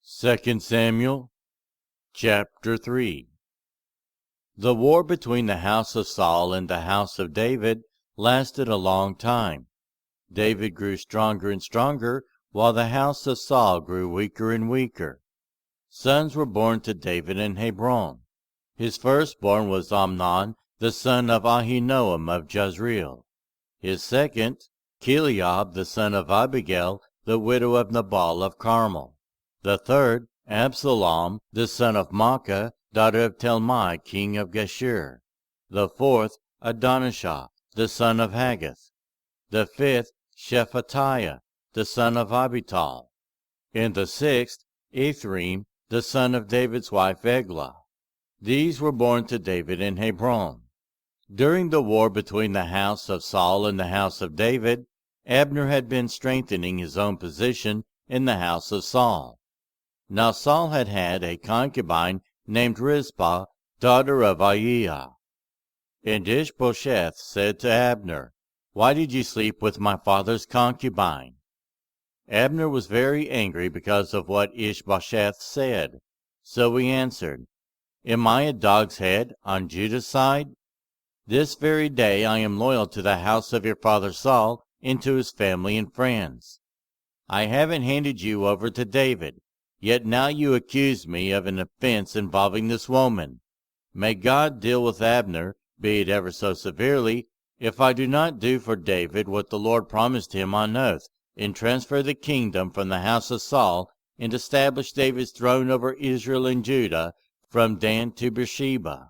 2 Samuel chapter 3. The war between the house of Saul and the house of David lasted a long time. David grew stronger and stronger, while the house of Saul grew weaker and weaker. Sons were born to David in Hebron. His firstborn was Amnon, the son of Ahinoam of Jezreel. His second, Chileab, the son of Abigail, the widow of Nabal of Carmel. The third, Absalom, the son of Maacah, daughter of Talmai, king of Geshur. The fourth, Adonijah, the son of Haggith. The fifth, Shephatiah, the son of Abital. And the sixth, Ephraim, the son of David's wife Eglah. These were born to David in Hebron. During the war between the house of Saul and the house of David, Abner had been strengthening his own position in the house of Saul. Now Saul had had a concubine named Rizpah, daughter of Aiah. And Ishbosheth said to Abner, "Why did you sleep with my father's concubine?" Abner was very angry because of what Ishbosheth said. So he answered, "Am I a dog's head on Judah's side? This very day I am loyal to the house of your father Saul and to his family and friends. I haven't handed you over to David. Yet now you accuse me of an offense involving this woman. May God deal with Abner, be it ever so severely, if I do not do for David what the Lord promised him on oath, and transfer the kingdom from the house of Saul, and establish David's throne over Israel and Judah, from Dan to Beersheba."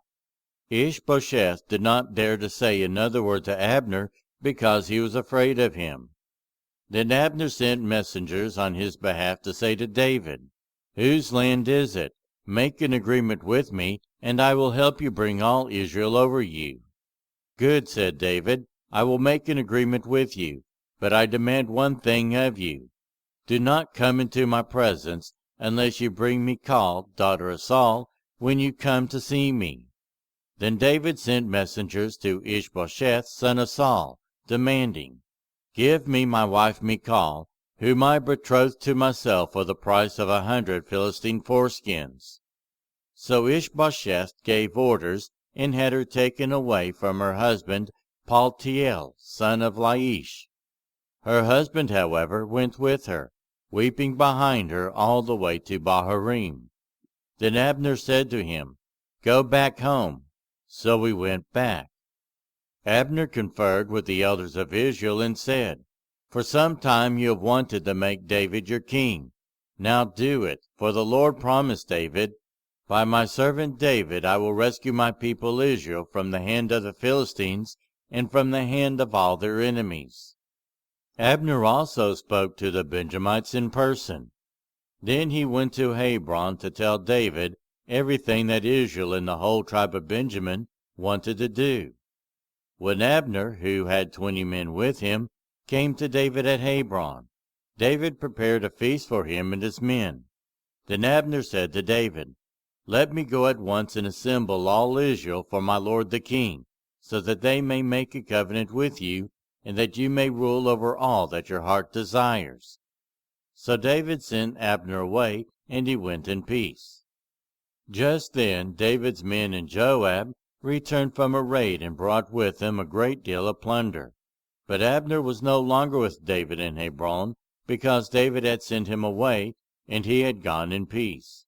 Ishbosheth did not dare to say another word to Abner, because he was afraid of him. Then Abner sent messengers on his behalf to say to David, "Whose land is it? Make an agreement with me, and I will help you bring all Israel over you." "Good," said David, "I will make an agreement with you, but I demand one thing of you. Do not come into my presence unless you bring Michal, daughter of Saul, when you come to see me." Then David sent messengers to Ishbosheth, son of Saul, demanding, "Give me my wife Michal, whom I betrothed to myself for the price of 100 Philistine foreskins." So Ishbosheth gave orders, and had her taken away from her husband Paltiel, son of Laish. Her husband, however, went with her, weeping behind her all the way to Bahurim. Then Abner said to him, "Go back home." So he went back. Abner conferred with the elders of Israel and said, "For some time you have wanted to make David your king. Now do it, for the Lord promised David, 'By my servant David I will rescue my people Israel from the hand of the Philistines and from the hand of all their enemies.'" Abner also spoke to the Benjamites in person. Then he went to Hebron to tell David everything that Israel and the whole tribe of Benjamin wanted to do. When Abner, who had 20 men with him, came to David at Hebron, David prepared a feast for him and his men. Then Abner said to David, "Let me go at once and assemble all Israel for my lord the king, so that they may make a covenant with you, and that you may rule over all that your heart desires." So David sent Abner away, and he went in peace. Just then David's men and Joab returned from a raid and brought with them a great deal of plunder. But Abner was no longer with David in Hebron, because David had sent him away, and he had gone in peace.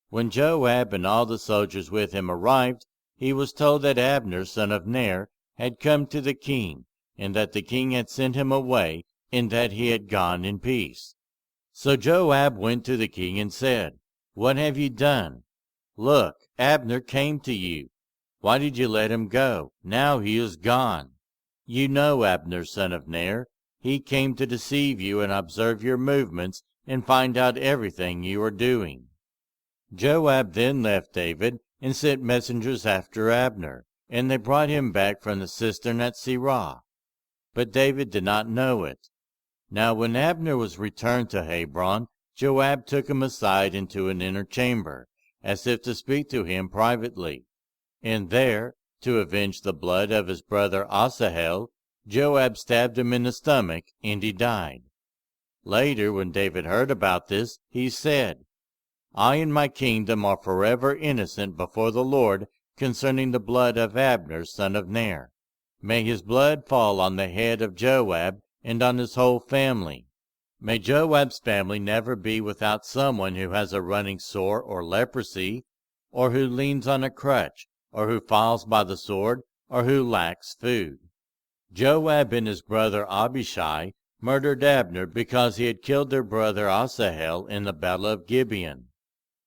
When Joab and all the soldiers with him arrived, he was told that Abner, son of Ner, had come to the king, and that the king had sent him away, and that he had gone in peace. So Joab went to the king and said, "What have you done? Look, Abner came to you. Why did you let him go? Now he is gone. You know Abner, son of Ner. He came to deceive you and observe your movements and find out everything you are doing." Joab then left David and sent messengers after Abner, and they brought him back from the cistern at Sirah. But David did not know it. Now when Abner was returned to Hebron, Joab took him aside into an inner chamber, as if to speak to him privately. And there, to avenge the blood of his brother Asahel, Joab stabbed him in the stomach, and he died. Later, when David heard about this, he said, I and my kingdom are forever innocent before the Lord concerning the blood of Abner son of Ner. May his blood fall on the head of Joab and on his whole family. May Joab's family never be without someone who has a running sore or leprosy, or who leans on a crutch, or who falls by the sword, or who lacks food. Joab and his brother Abishai murdered Abner because he had killed their brother Asahel in the battle of Gibeon.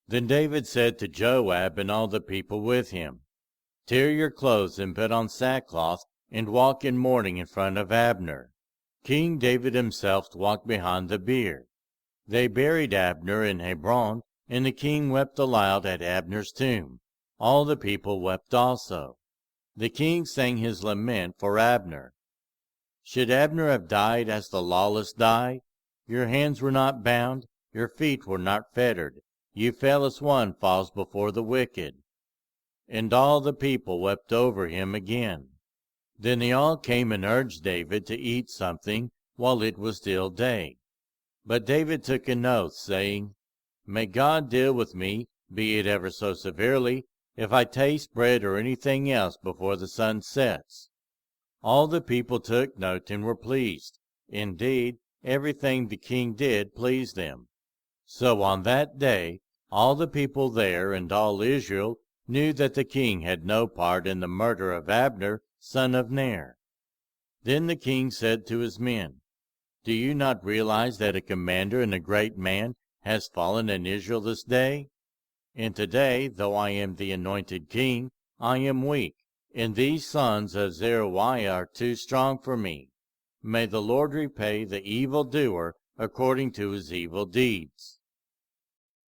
Then David said to Joab and all the people with him, Tear your clothes and put on sackcloth, and walk in mourning in front of Abner. King David himself walked behind the bier. They buried Abner in Hebron, and the king wept aloud at Abner's tomb. All the people wept also. The king sang his lament for Abner. Should Abner have died as the lawless die? Your hands were not bound, your feet were not fettered. You fell as one falls before the wicked. And all the people wept over him again. Then they all came and urged David to eat something while it was still day. But David took an oath, saying, May God deal with me, be it ever so severely, if I taste bread or anything else before the sun sets. All the people took note and were pleased. Indeed, everything the king did pleased them. So on that day all the people there and all Israel knew that the king had no part in the murder of Abner, son of Ner. Then the king said to his men, Do you not realize that a commander and a great man has fallen in Israel this day? And today, though I am the anointed king, I am weak, and these sons of Zeruiah are too strong for me. May the Lord repay the evildoer according to his evil deeds.